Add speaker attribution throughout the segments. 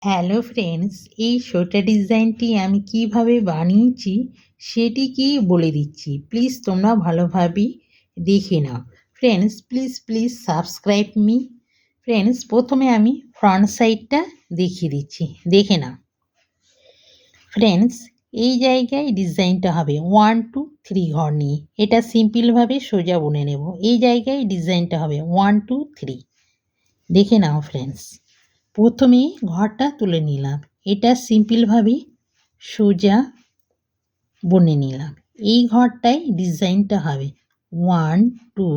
Speaker 1: Hello friends, এই sweater ডিজাইনটি আমি কিভাবে বানিয়েছি সেটিকেই বলে দিচ্ছি। প্লিজ তোমরা ভালোভাবে দেখে নাও। Friends, please subscribe me. Friends, প্রথমে আমি ফ্রন্ট সাইডটা দেখিয়ে দিচ্ছি, দেখে নাও। ফ্রেন্ডস, এই জায়গায় ডিজাইনটা হবে 1 2 3 ঘর নিয়ে। এটা সিম্পলভাবে সোজা বুনে নেব। এই জায়গায় ডিজাইনটা হবে 1 2 3। দেখে নাও ফ্রেন্ডস, প্রথমে ঘরটা তুলে নিলাম, এটা সিম্পলভাবে সোজা বুনে নিলাম। এই ঘরটায় ডিজাইনটা হবে 1 2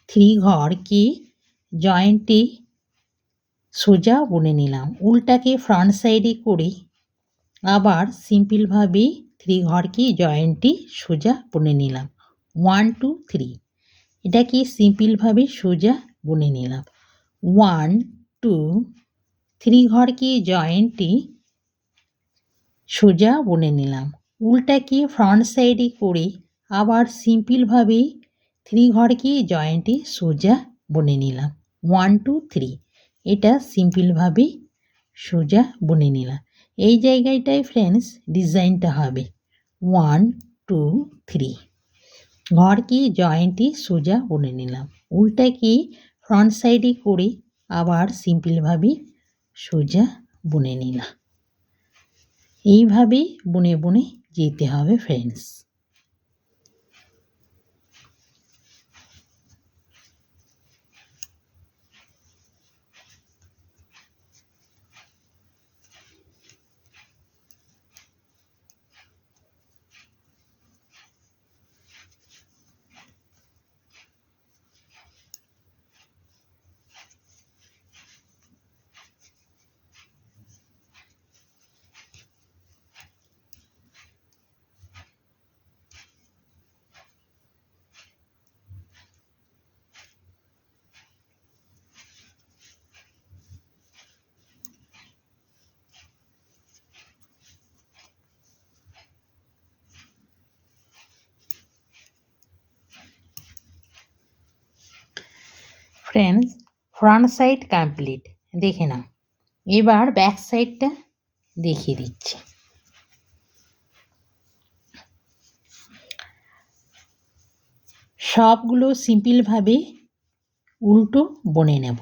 Speaker 1: 3 ঘরকে জয়েন্টে সোজা বুনে নিলাম। উল্টাকে ফ্রন্ট সাইডে করে আবার সিম্পলভাবে 3 ঘরকে জয়েন্টে সোজা বুনে নিলাম। 1 2 3 এটাকে সিম্পলভাবে সোজা বুনে নিলাম। 1 2 3 ঘরকে জয়েন্টে সোজা বুনে নিলাম। উল্টাকে ফ্রন্ট সাইডে করে আবার সিম্পলভাবে 3 ঘরকে জয়েন্টে সোজা বুনে নিলাম। 1 2 3 এটা সিম্পলভাবে সোজা বুনে নিলাম। এই জায়গাটায় ফ্রেন্ডস ডিজাইনটা হবে 1 2 3 ঘরকে জয়েন্টে সোজা বুনে নিলাম। উল্টাকে ফ্রন্ট সাইডে করে আবার সিম্পলভাবে সোজা বুনে নিলাম। এইভাবে বুনে বুনে যেতে হবে friends. Friends, front side complete, দেখে নাও। এবার ব্যাক সাইডটা দেখিয়ে দিচ্ছি। সবগুলো সিম্পলভাবে উল্টো বুনে নেব।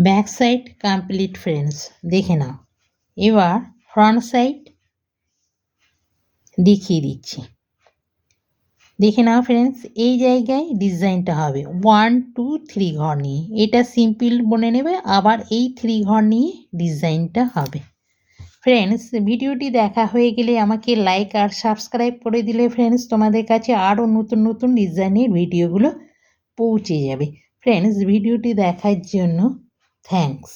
Speaker 1: ব্যাক সাইড কমপ্লিট ফ্রেন্ডস, দেখে নাও। এবার ফ্রন্ট সাইড দেখিয়ে দিচ্ছি, দেখে নাও ফ্রেন্ডস। এই জায়গায় ডিজাইনটা হবে 1 2 3 ঘর নিয়ে। এটা সিম্পল বুনে নেবে, আবার এই 3 ঘর নিয়ে ডিজাইনটা হবে। ফ্রেন্ডস, ভিডিওটি দেখা হয়ে গেলে আমাকে লাইক আর সাবস্ক্রাইব করে দিলে ফ্রেন্ডস তোমাদের কাছে আরও নতুন নতুন ডিজাইনের ভিডিওগুলো পৌঁছে যাবে। ফ্রেন্ডস, ভিডিওটি দেখার জন্য থ্যাঙ্কস।